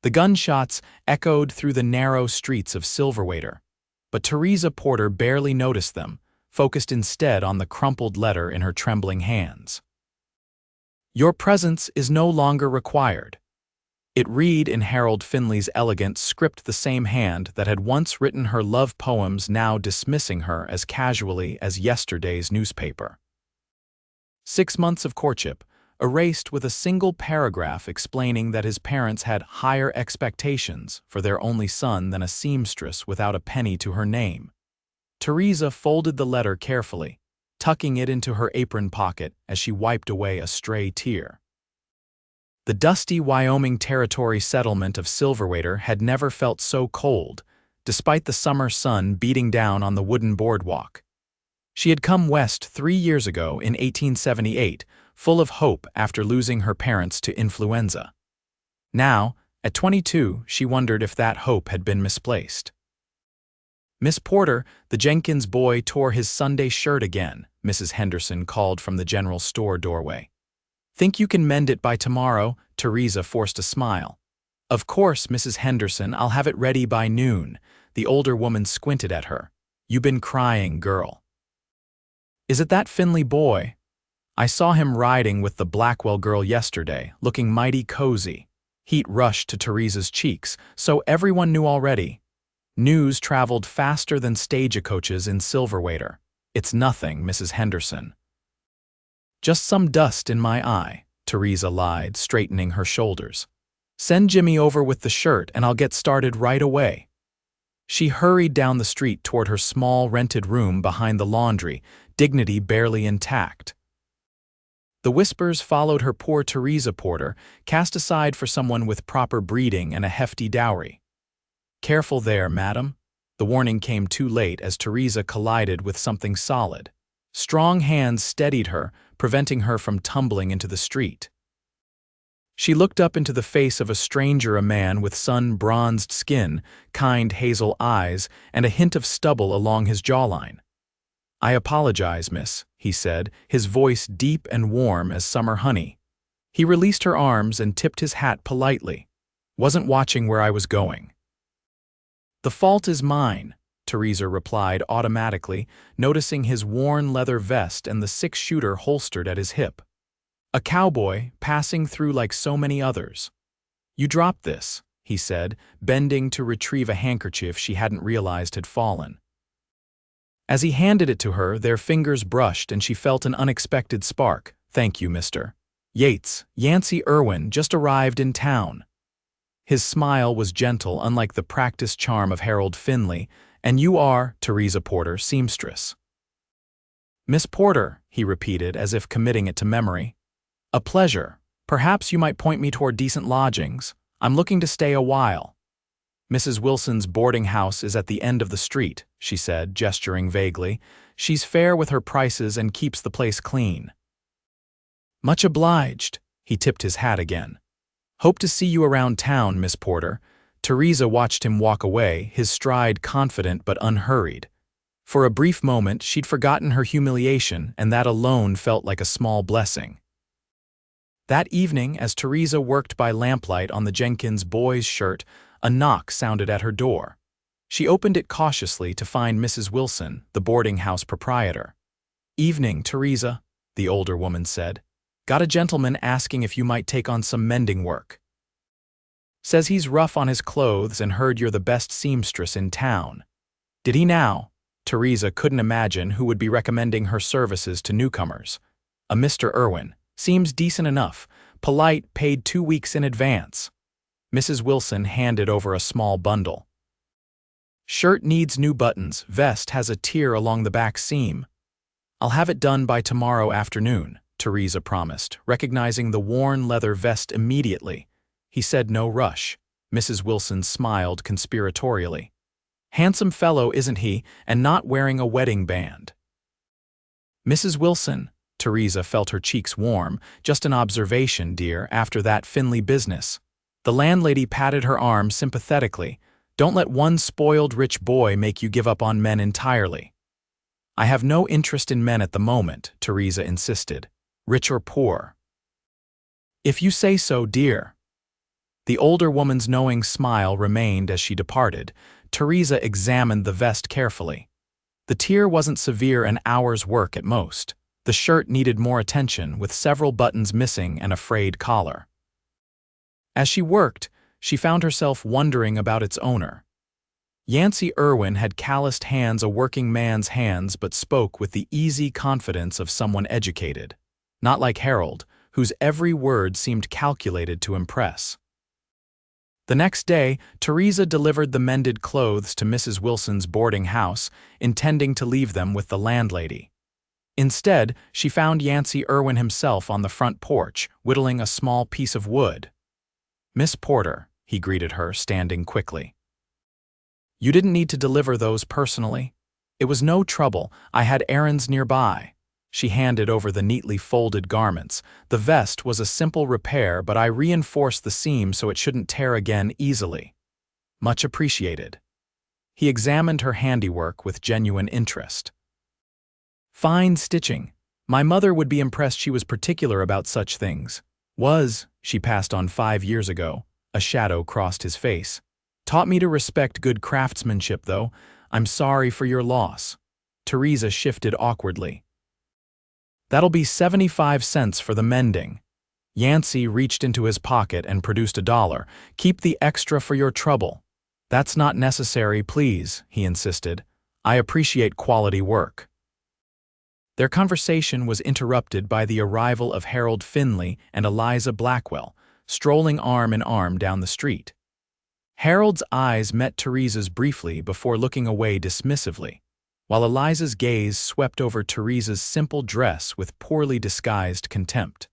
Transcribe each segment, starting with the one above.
The gunshots echoed through the narrow streets of Silverwater, but Theresa Porter barely noticed them, focused instead on the crumpled letter in her trembling hands. "Your presence is no longer required." It read in Harold Finley's elegant script, the same hand that had once written her love poems now dismissing her as casually as yesterday's newspaper. 6 months of courtship, erased with a single paragraph explaining that his parents had higher expectations for their only son than a seamstress without a penny to her name. Theresa folded the letter carefully, tucking it into her apron pocket as she wiped away a stray tear. The dusty Wyoming Territory settlement of Silverwater had never felt so cold, despite the summer sun beating down on the wooden boardwalk. She had come west 3 years ago in 1878, full of hope after losing her parents to influenza. Now, at 22, she wondered if that hope had been misplaced. "Miss Porter, the Jenkins boy tore his Sunday shirt again," Mrs. Henderson called from the general store doorway. "Think you can mend it by tomorrow?" Theresa forced a smile. "Of course, Mrs. Henderson, I'll have it ready by noon." The older woman squinted at her. "You been crying, girl." "Is it that Finley boy? I saw him riding with the Blackwell girl yesterday, looking mighty cozy." Heat rushed to Theresa's cheeks, so everyone knew already. News traveled faster than stagecoaches in Silverwater. "It's nothing, Mrs. Henderson." "Just some dust in my eye," Theresa lied, straightening her shoulders. "Send Jimmy over with the shirt and I'll get started right away." She hurried down the street toward her small rented room behind the laundry, dignity barely intact. The whispers followed her. Poor Theresa Porter, cast aside for someone with proper breeding and a hefty dowry. "Careful there, madam." The warning came too late as Theresa collided with something solid. Strong hands steadied her, preventing her from tumbling into the street. She looked up into the face of a stranger, a man with sun-bronzed skin, kind hazel eyes, and a hint of stubble along his jawline. "I apologize, miss," he said, his voice deep and warm as summer honey. He released her arms and tipped his hat politely. "Wasn't watching where I was going." "The fault is mine," Theresa replied automatically, noticing his worn leather vest and the 6-shooter holstered at his hip. "A cowboy passing through like so many others." "You dropped this," he said, bending to retrieve a handkerchief she hadn't realized had fallen. As he handed it to her, their fingers brushed and she felt an unexpected spark. "Thank you, Mr. Yates. Yancy Irwin just arrived in town." His smile was gentle, unlike the practiced charm of Harold Finley. "And you are Theresa Porter, seamstress." "Miss Porter," he repeated as if committing it to memory. "A pleasure. Perhaps you might point me toward decent lodgings. I'm looking to stay a while." "Mrs. Wilson's boarding house is at the end of the street," she said, gesturing vaguely. "She's fair with her prices and keeps the place clean." "Much obliged." He tipped his hat again. "Hope to see you around town, Miss Porter." Theresa watched him walk away, his stride confident but unhurried. For a brief moment, she'd forgotten her humiliation, and that alone felt like a small blessing. That evening, as Theresa worked by lamplight on the Jenkins boy's shirt, a knock sounded at her door. She opened it cautiously to find Mrs. Wilson, the boarding house proprietor. "Evening, Theresa," the older woman said. "Got a gentleman asking if you might take on some mending work. Says he's rough on his clothes and heard you're the best seamstress in town." "Did he now?" Theresa couldn't imagine who would be recommending her services to newcomers. "A Mr. Irwin. Seems decent enough. Polite, paid 2 weeks in advance." Mrs. Wilson handed over a small bundle. "Shirt needs new buttons, vest has a tear along the back seam." "I'll have it done by tomorrow afternoon," Theresa promised, recognizing the worn leather vest immediately. He said no rush. Mrs. Wilson smiled conspiratorially. "Handsome fellow, isn't he, and not wearing a wedding band." "Mrs. Wilson," Theresa felt her cheeks warm, "just an observation, dear, after that Finley business." The landlady patted her arm sympathetically. "Don't let one spoiled rich boy make you give up on men entirely." "I have no interest in men at the moment," Theresa insisted. "Rich or poor." "If you say so, dear." The older woman's knowing smile remained as she departed. Theresa examined the vest carefully. The tear wasn't severe, an hour's work at most. The shirt needed more attention, with several buttons missing and a frayed collar. As she worked, she found herself wondering about its owner. Yancy Irwin had calloused hands, a working man's hands, but spoke with the easy confidence of someone educated. Not like Harold, whose every word seemed calculated to impress. The next day, Theresa delivered the mended clothes to Mrs. Wilson's boarding house, intending to leave them with the landlady. Instead, she found Yancy Irwin himself on the front porch, whittling a small piece of wood. "Miss Porter," he greeted her, standing quickly. "You didn't need to deliver those personally. It was no trouble, I had errands nearby." She handed over the neatly folded garments. "The vest was a simple repair, but I reinforced the seam so it shouldn't tear again easily." "Much appreciated." He examined her handiwork with genuine interest. "Fine stitching. My mother would be impressed. She was particular about such things." She passed on 5 years ago." A shadow crossed his face. "Taught me to respect good craftsmanship, though. I'm sorry for your loss." Theresa shifted awkwardly. "That'll be 75 cents for the mending." Yancy reached into his pocket and produced $1. "Keep the extra for your trouble." "That's not necessary, please," he insisted. "I appreciate quality work." Their conversation was interrupted by the arrival of Harold Finley and Eliza Blackwell, strolling arm in arm down the street. Harold's eyes met Theresa's briefly before looking away dismissively, while Eliza's gaze swept over Theresa's simple dress with poorly disguised contempt.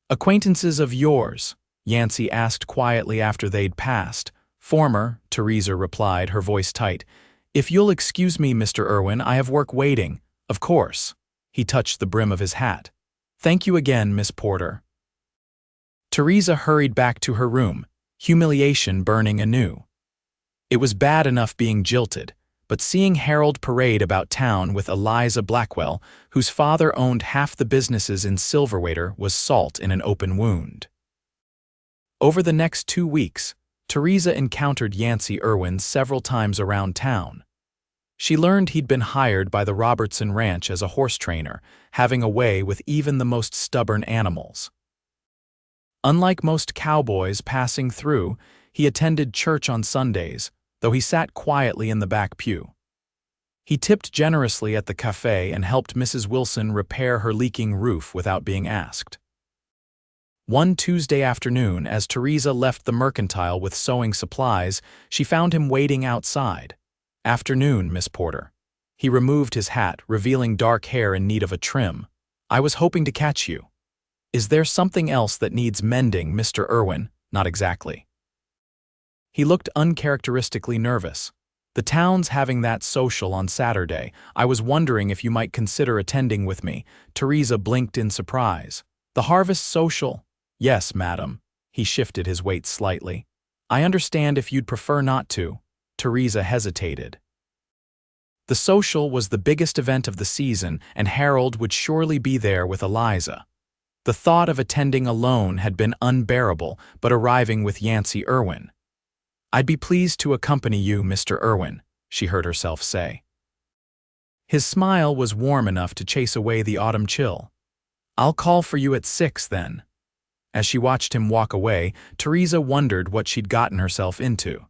"Acquaintances of yours?" Yancy asked quietly after they'd passed. "Former," Theresa replied, her voice tight. "If you'll excuse me, Mr. Irwin, I have work waiting." "Of course." He touched the brim of his hat. "Thank you again, Miss Porter." Theresa hurried back to her room, humiliation burning anew. It was bad enough being jilted, but seeing Harold parade about town with Eliza Blackwell, whose father owned half the businesses in Silverwater, was salt in an open wound. Over the next 2 weeks, Theresa encountered Yancy Irwin several times around town. She learned he'd been hired by the Robertson Ranch as a horse trainer, having a way with even the most stubborn animals. Unlike most cowboys passing through, he attended church on Sundays, though he sat quietly in the back pew. He tipped generously at the cafe and helped Mrs. Wilson repair her leaking roof without being asked. One Tuesday afternoon, as Theresa left the mercantile with sewing supplies, she found him waiting outside. "Afternoon, Miss Porter." He removed his hat, revealing dark hair in need of a trim. "I was hoping to catch you." "Is there something else that needs mending, Mr. Irwin?" "Not exactly." He looked uncharacteristically nervous. "The town's having that social on Saturday. I was wondering if you might consider attending with me." Theresa blinked in surprise. "The harvest social?" "Yes, madam." He shifted his weight slightly. "I understand if you'd prefer not to." Theresa hesitated. The social was the biggest event of the season, and Harold would surely be there with Eliza. The thought of attending alone had been unbearable, but arriving with Yancy Irwin. "I'd be pleased to accompany you, Mr. Irwin," she heard herself say. His smile was warm enough to chase away the autumn chill. "I'll call for you at 6 then." As she watched him walk away, Theresa wondered what she'd gotten herself into.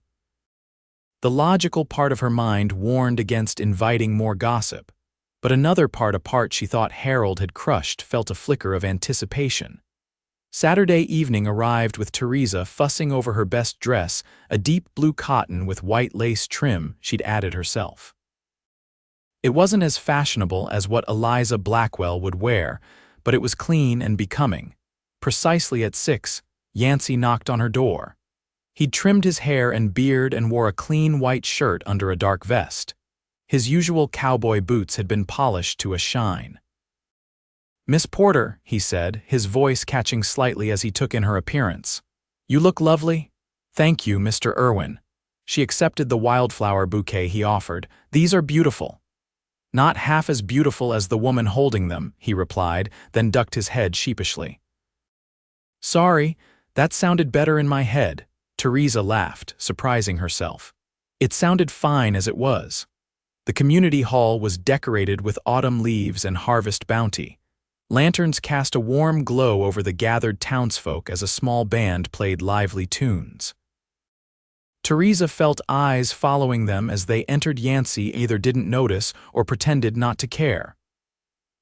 The logical part of her mind warned against inviting more gossip, but another part, a part she thought Harold had crushed, felt a flicker of anticipation. Saturday evening arrived with Theresa fussing over her best dress, a deep blue cotton with white lace trim she'd added herself. It wasn't as fashionable as what Eliza Blackwell would wear, but it was clean and becoming. Precisely at 6, Yancy knocked on her door. He'd trimmed his hair and beard and wore a clean white shirt under a dark vest. His usual cowboy boots had been polished to a shine. "Miss Porter," he said, his voice catching slightly as he took in her appearance. "You look lovely." "Thank you, Mr. Irwin." She accepted the wildflower bouquet he offered. "These are beautiful." "Not half as beautiful as the woman holding them," he replied, then ducked his head sheepishly. "Sorry, That sounded better in my head. Theresa laughed, surprising herself. It sounded fine as it was. The community hall was decorated with autumn leaves and harvest bounty. Lanterns cast a warm glow over the gathered townsfolk as a small band played lively tunes. Theresa felt eyes following them as they entered. Yancy either didn't notice or pretended not to care.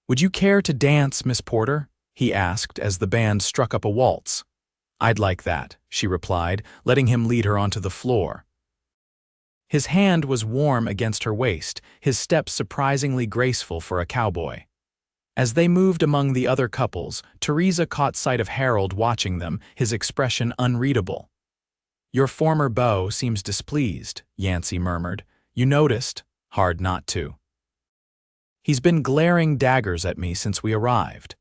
"Would you care to dance, Miss Porter?" he asked as the band struck up a waltz. "I'd like that," she replied, letting him lead her onto the floor. His hand was warm against her waist, his steps surprisingly graceful for a cowboy. As they moved among the other couples, Theresa caught sight of Harold watching them, his expression unreadable. "Your former beau seems displeased," Yancy murmured. "You noticed? Hard not to." "He's been glaring daggers at me since we arrived."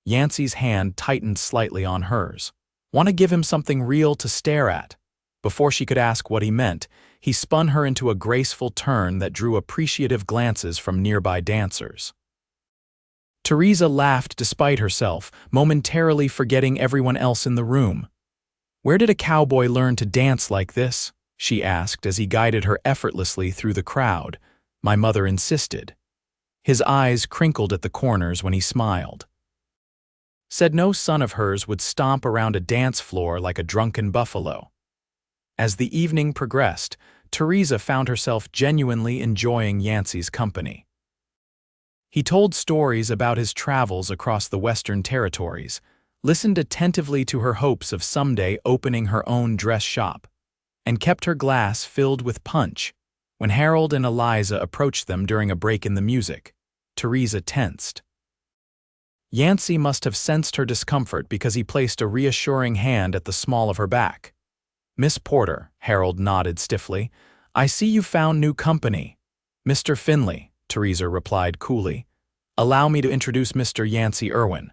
Yancy's hand tightened slightly on hers. "Want to give him something real to stare at?" Before she could ask what he meant, he spun her into a graceful turn that drew appreciative glances from nearby dancers. Theresa laughed despite herself, momentarily forgetting everyone else in the room. "Where did a cowboy learn to dance like this?" she asked as he guided her effortlessly through the crowd. "My mother insisted." His eyes crinkled at the corners when he smiled. "Said no son of hers would stomp around a dance floor like a drunken buffalo." As the evening progressed, Theresa found herself genuinely enjoying Yancy's company. He told stories about his travels across the Western Territories, listened attentively to her hopes of someday opening her own dress shop, and kept her glass filled with punch. When Harold and Eliza approached them during a break in the music, Theresa tensed. Yancy must have sensed her discomfort because he placed a reassuring hand at the small of her back. "Miss Porter," Harold nodded stiffly, "I see you found new company." "Mr. Finley," Theresa replied coolly. "Allow me to introduce Mr. Yancy Irwin."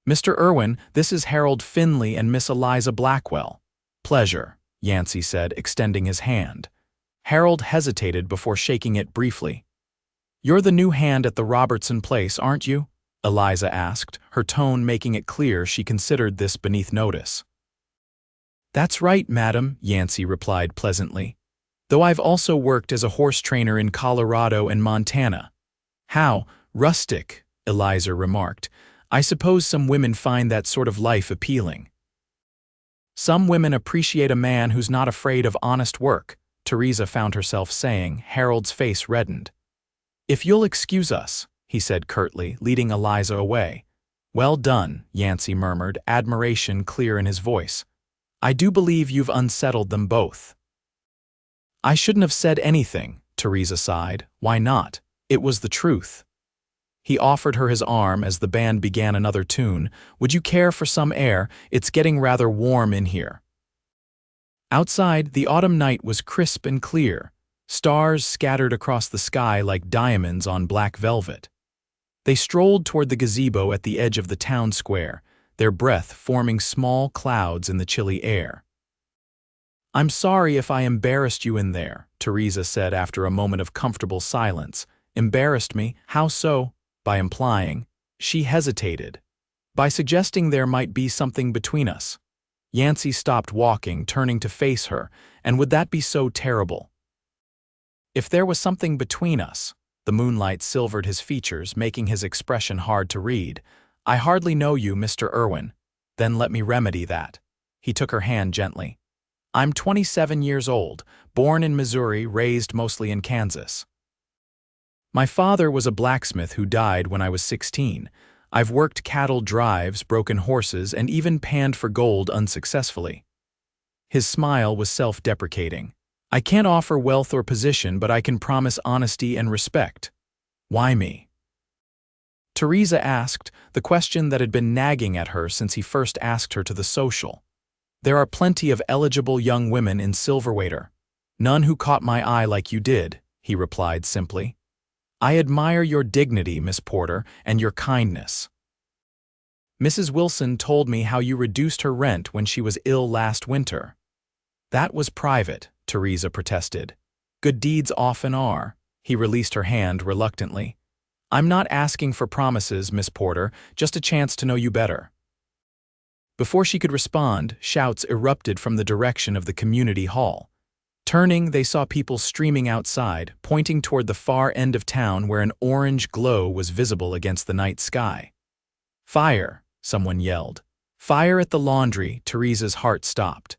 "Mr. Irwin, this is Harold Finley and Miss Eliza Blackwell." "Pleasure," Yancy said, extending his hand. Harold hesitated before shaking it briefly. "You're the new hand at the Robertson place, aren't you?" Eliza asked, her tone making it clear she considered this beneath notice. "That's right, madam," Yancy replied pleasantly. "Though I've also worked as a horse trainer in Colorado and Montana." "How rustic," Eliza remarked. "I suppose some women find that sort of life appealing." "Some women appreciate a man who's not afraid of honest work," Theresa found herself saying. Harold's face reddened. "If you'll excuse us," he said curtly, leading Eliza away. "Well done," Yancy murmured, admiration clear in his voice. "I do believe you've unsettled them both." "I shouldn't have said anything," Theresa sighed. "Why not? It was the truth." He offered her his arm as the band began another tune. "Would you care for some air? It's getting rather warm in here." Outside, the autumn night was crisp and clear, stars scattered across the sky like diamonds on black velvet. They strolled toward the gazebo at the edge of the town square, their breath forming small clouds in the chilly air. "I'm sorry if I embarrassed you in there," Theresa said after a moment of comfortable silence. "Embarrassed me? How so?" "By implying." She hesitated. "By suggesting there might be something between us." Yancy stopped walking, turning to face her. "And would that be so terrible?" "If there was something between us," the moonlight silvered his features, making his expression hard to read. "I hardly know you, Mr. Irwin." "Then let me remedy that." He took her hand gently. "I'm 27 years old, born in Missouri, raised mostly in Kansas. My father was a blacksmith who died when I was 16. I've worked cattle drives, broken horses, and even panned for gold unsuccessfully." His smile was self-deprecating. "I can't offer wealth or position, but I can promise honesty and respect." "Why me?" Theresa asked, the question that had been nagging at her since he first asked her to the social. "There are plenty of eligible young women in Silverwater. None who caught my eye like you did," he replied simply. "I admire your dignity, Miss Porter, and your kindness. Mrs. Wilson told me how you reduced her rent when she was ill last winter." "That was private," Theresa protested. "Good deeds often are." He released her hand reluctantly. "I'm not asking for promises, Miss Porter, just a chance to know you better." Before she could respond, shouts erupted from the direction of the community hall. Turning, they saw people streaming outside, pointing toward the far end of town where an orange glow was visible against the night sky. "Fire!" someone yelled. "Fire at the laundry!" Theresa's heart stopped.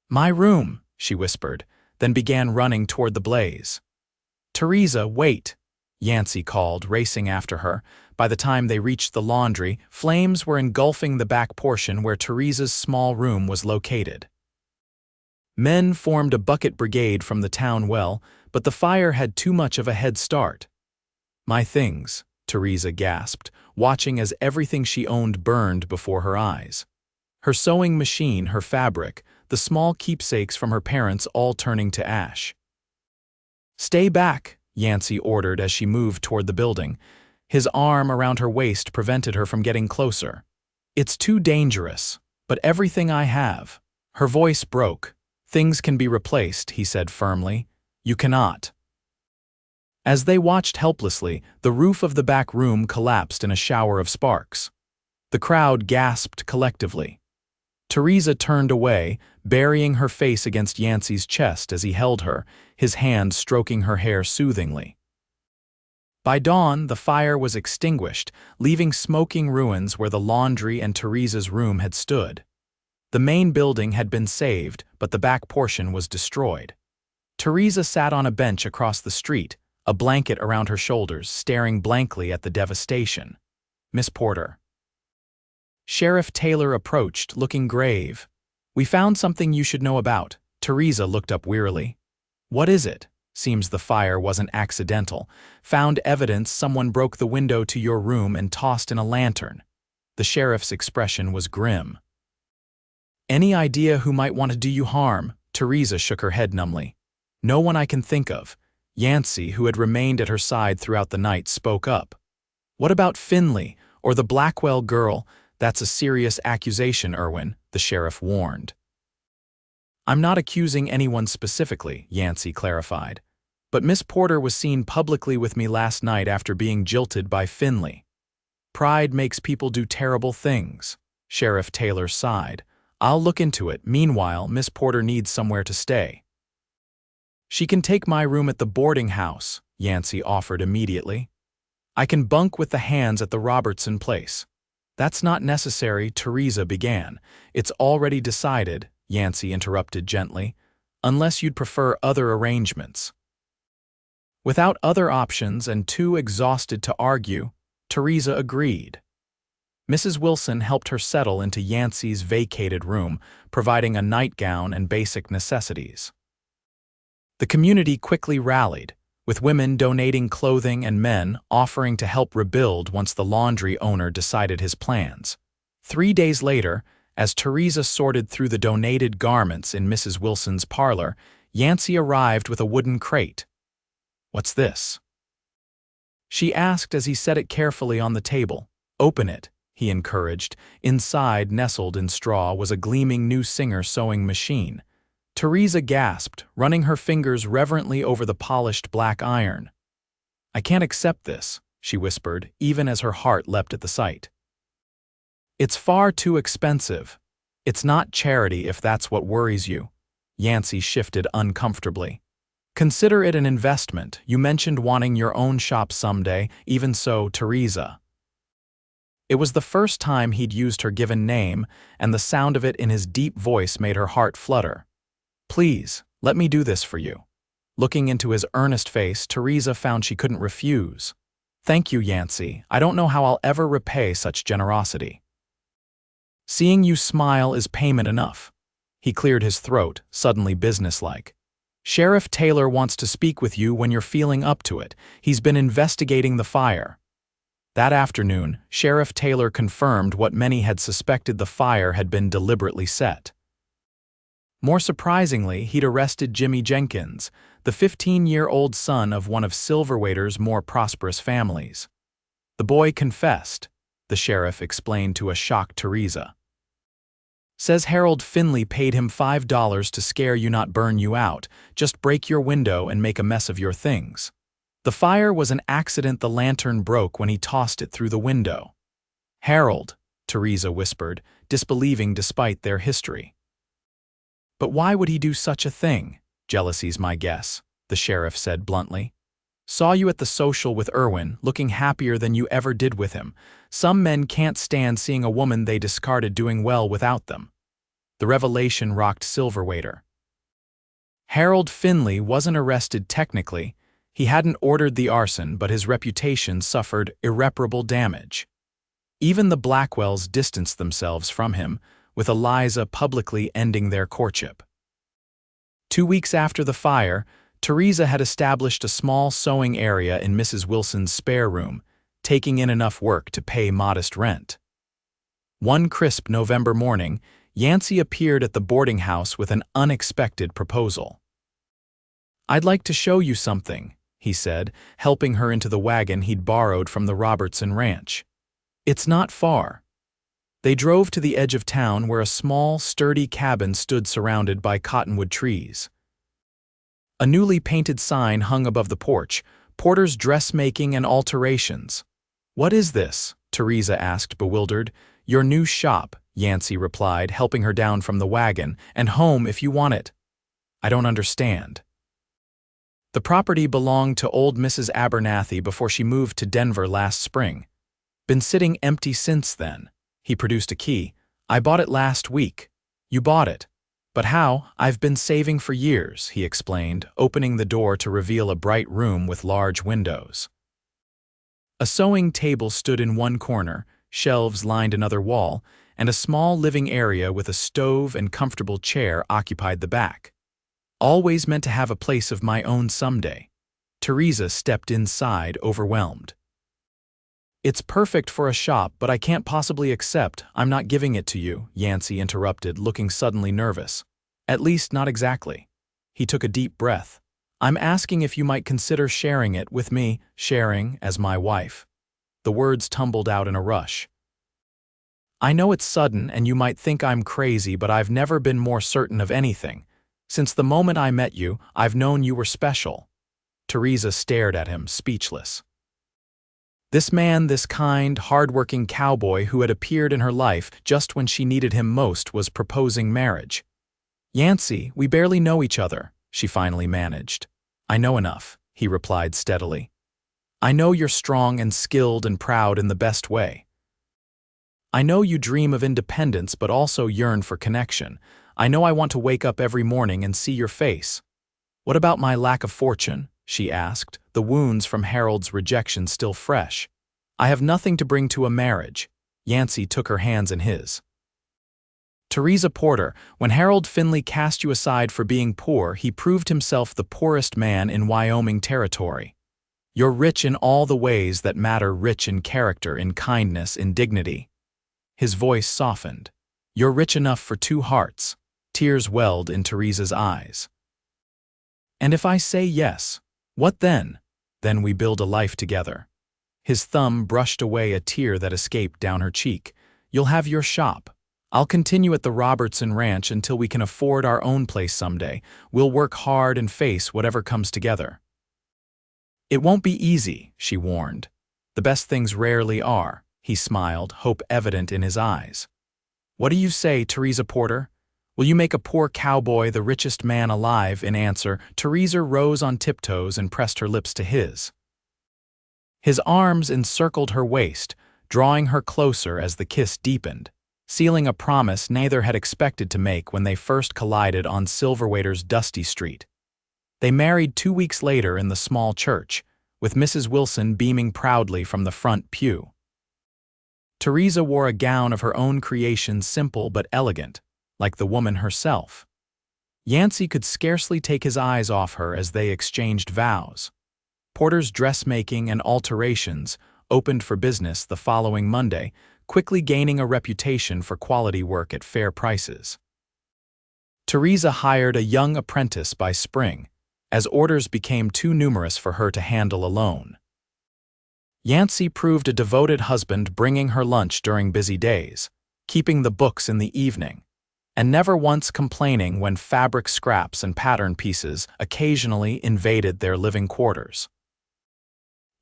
"My room!" she whispered, then began running toward the blaze. "Theresa, wait!" Yancy called, racing after her. By the time they reached the laundry, flames were engulfing the back portion where Theresa's small room was located. Men formed a bucket brigade from the town well, but the fire had too much of a head start. "My things," Theresa gasped, watching as everything she owned burned before her eyes. Her sewing machine, her fabric, the small keepsakes from her parents all turning to ash. "Stay back," Yancy ordered as she moved toward the building. His arm around her waist prevented her from getting closer. "It's too dangerous, but everything I have." Her voice broke. "Things can be replaced," he said firmly. "You cannot." As they watched helplessly, the roof of the back room collapsed in a shower of sparks. The crowd gasped collectively. Theresa turned away, burying her face against Yancy's chest as he held her, his hand stroking her hair soothingly. By dawn, the fire was extinguished, leaving smoking ruins where the laundry and Theresa's room had stood. The main building had been saved, but the back portion was destroyed. Theresa sat on a bench across the street, a blanket around her shoulders, staring blankly at the devastation. "Miss Porter." Sheriff Taylor approached, looking grave. "We found something you should know about." Theresa looked up wearily. "What is it?" "Seems the fire wasn't accidental. Found evidence someone broke the window to your room and tossed in a lantern." The sheriff's expression was grim. "Any idea who might want to do you harm?" Theresa shook her head numbly. "No one I can think of." Yancy, who had remained at her side throughout the night, spoke up. "What about Finley, or the Blackwell girl?" "That's a serious accusation, Irwin," the sheriff warned. "I'm not accusing anyone specifically," Yancy clarified. "But Miss Porter was seen publicly with me last night after being jilted by Finley. Pride makes people do terrible things." Sheriff Taylor sighed. "I'll look into it. Meanwhile, Miss Porter needs somewhere to stay." "She can take my room at the boarding house," Yancy offered immediately. "I can bunk with the hands at the Robertson place." "That's not necessary," Theresa began. "It's already decided," Yancy interrupted gently, "unless you'd prefer other arrangements." Without other options and too exhausted to argue, Theresa agreed. Mrs. Wilson helped her settle into Yancy's vacated room, providing a nightgown and basic necessities. The community quickly rallied, with women donating clothing and men offering to help rebuild once the laundry owner decided his plans. 3 days later, as Theresa sorted through the donated garments in Mrs. Wilson's parlor, Yancy arrived with a wooden crate. "What's this?" she asked as he set it carefully on the table. "Open it," he encouraged. Inside, nestled in straw, was a gleaming new Singer sewing machine. Theresa gasped, running her fingers reverently over the polished black iron. "I can't accept this," she whispered, even as her heart leapt at the sight. "It's far too expensive." "It's not charity if that's what worries you." Yancy shifted uncomfortably. "Consider it an investment. You mentioned wanting your own shop someday, even so, Theresa." It was the first time he'd used her given name, and the sound of it in his deep voice made her heart flutter. "Please, let me do this for you." Looking into his earnest face, Theresa found she couldn't refuse. "Thank you, Yancy. I don't know how I'll ever repay such generosity." "Seeing you smile is payment enough." He cleared his throat, suddenly businesslike. "Sheriff Taylor wants to speak with you when you're feeling up to it. He's been investigating the fire." That afternoon, Sheriff Taylor confirmed what many had suspected: the fire had been deliberately set. More surprisingly, he'd arrested Jimmy Jenkins, the 15-year-old son of one of Silverwater's more prosperous families. "The boy confessed," the sheriff explained to a shocked Theresa. "Says Harold Finley paid him $5 to scare you, not burn you out, just break your window and make a mess of your things. The fire was an accident. The lantern broke when he tossed it through the window." "Harold," Theresa whispered, disbelieving despite their history. "But why would he do such a thing?" "Jealousy's my guess," the sheriff said bluntly. "Saw you at the social with Irwin, looking happier than you ever did with him. Some men can't stand seeing a woman they discarded doing well without them." The revelation rocked Silverwater. Harold Finley wasn't arrested technically. He hadn't ordered the arson, but his reputation suffered irreparable damage. Even the Blackwells distanced themselves from him, with Eliza publicly ending their courtship. 2 weeks after the fire, Theresa had established a small sewing area in Mrs. Wilson's spare room, taking in enough work to pay modest rent. One crisp November morning, Yancy appeared at the boarding house with an unexpected proposal. "I'd like to show you something," he said, helping her into the wagon he'd borrowed from the Robertson ranch. "It's not far." They drove to the edge of town where a small, sturdy cabin stood surrounded by cottonwood trees. A newly painted sign hung above the porch, "Porter's Dressmaking and Alterations." "What is this?" Theresa asked, bewildered. "Your new shop," Yancy replied, helping her down from the wagon, "and home if you want it." "I don't understand." The property belonged to old Mrs. Abernathy before she moved to Denver last spring. Been sitting empty since then. He produced a key. "I bought it last week." "You bought it? But how?" "I've been saving for years," he explained, opening the door to reveal a bright room with large windows. A sewing table stood in one corner, shelves lined another wall, and a small living area with a stove and comfortable chair occupied the back. "Always meant to have a place of my own someday." Theresa stepped inside, overwhelmed. "It's perfect for a shop, but I can't possibly accept. I'm not giving it to you," Yancy interrupted, looking suddenly nervous. "At least, not exactly." He took a deep breath. "I'm asking if you might consider sharing it with me, sharing as my wife." The words tumbled out in a rush. "I know it's sudden and you might think I'm crazy, but I've never been more certain of anything. Since the moment I met you, I've known you were special." Theresa stared at him, speechless. This man, this kind, hard-working cowboy who had appeared in her life just when she needed him most, was proposing marriage. "Yancy, we barely know each other," she finally managed. "I know enough," he replied steadily. "I know you're strong and skilled and proud in the best way. I know you dream of independence but also yearn for connection. I know I want to wake up every morning and see your face." "What about my lack of fortune?" she asked, the wounds from Harold's rejection still fresh. "I have nothing to bring to a marriage." Yancy took her hands in his. "Theresa Porter, when Harold Finley cast you aside for being poor, he proved himself the poorest man in Wyoming territory. You're rich in all the ways that matter, rich in character, in kindness, in dignity." His voice softened. "You're rich enough for two hearts." Tears welled in Theresa's eyes. "And if I say yes, what then?" "Then we build a life together." His thumb brushed away a tear that escaped down her cheek. "You'll have your shop. I'll continue at the Robertson Ranch until we can afford our own place someday. We'll work hard and face whatever comes together." "It won't be easy," she warned. "The best things rarely are." He smiled, hope evident in his eyes. "What do you say, Theresa Porter? Will you make a poor cowboy the richest man alive?" In answer, Theresa rose on tiptoes and pressed her lips to his. His arms encircled her waist, drawing her closer as the kiss deepened, sealing a promise neither had expected to make when they first collided on Silverwater's dusty street. They married 2 weeks later in the small church, with Mrs. Wilson beaming proudly from the front pew. Theresa wore a gown of her own creation, simple but elegant, like the woman herself. Yancy could scarcely take his eyes off her as they exchanged vows. Porter's Dressmaking and Alterations opened for business the following Monday, quickly gaining a reputation for quality work at fair prices. Theresa hired a young apprentice by spring, as orders became too numerous for her to handle alone. Yancy proved a devoted husband, bringing her lunch during busy days, keeping the books in the evening, and never once complaining when fabric scraps and pattern pieces occasionally invaded their living quarters.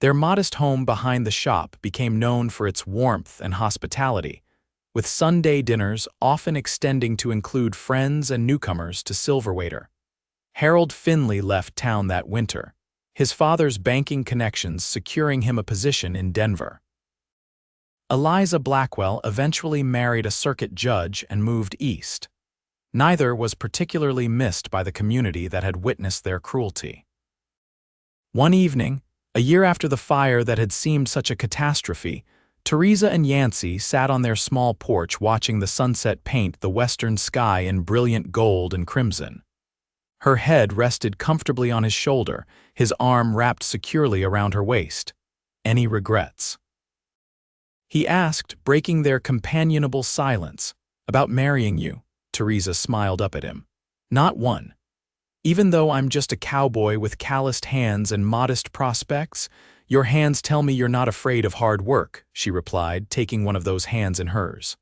Their modest home behind the shop became known for its warmth and hospitality, with Sunday dinners often extending to include friends and newcomers to Silverwater. Harold Finley left town that winter, his father's banking connections securing him a position in Denver. Eliza Blackwell eventually married a circuit judge and moved east. Neither was particularly missed by the community that had witnessed their cruelty. One evening, a year after the fire that had seemed such a catastrophe, Theresa and Yancy sat on their small porch watching the sunset paint the western sky in brilliant gold and crimson. Her head rested comfortably on his shoulder, his arm wrapped securely around her waist. "Any regrets?" he asked, breaking their companionable silence. "About marrying you," Theresa smiled up at him. "Not one. Even though I'm just a cowboy with calloused hands and modest prospects, your hands tell me you're not afraid of hard work," she replied, taking one of those hands in hers.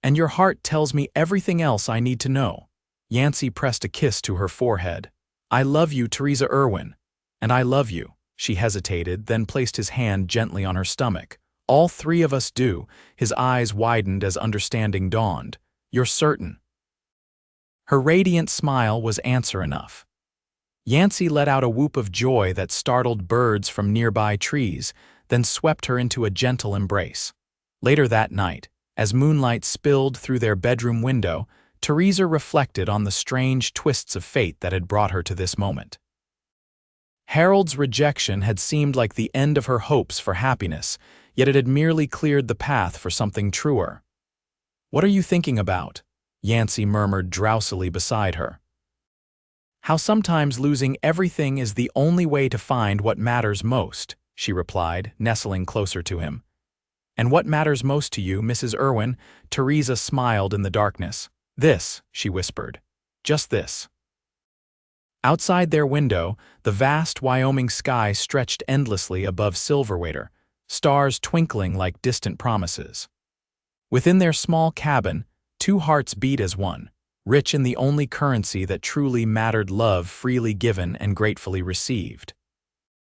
"And your heart tells me everything else I need to know." Yancy pressed a kiss to her forehead. "I love you, Theresa Irwin." "And I love you." She hesitated, then placed his hand gently on her stomach. "All three of us do." His eyes widened as understanding dawned. "You're certain?" Her radiant smile was answer enough. Yancy let out a whoop of joy that startled birds from nearby trees, then swept her into a gentle embrace. Later that night, as moonlight spilled through their bedroom window, Theresa reflected on the strange twists of fate that had brought her to this moment. Harold's rejection had seemed like the end of her hopes for happiness, yet it had merely cleared the path for something truer. "What are you thinking about?" Yancy murmured drowsily beside her. "How sometimes losing everything is the only way to find what matters most," she replied, nestling closer to him. "And what matters most to you, Mrs. Irwin?" Theresa smiled in the darkness. "This," she whispered. "Just this." Outside their window, the vast Wyoming sky stretched endlessly above Silverwater, stars twinkling like distant promises. Within their small cabin, two hearts beat as one, rich in the only currency that truly mattered: love freely given and gratefully received.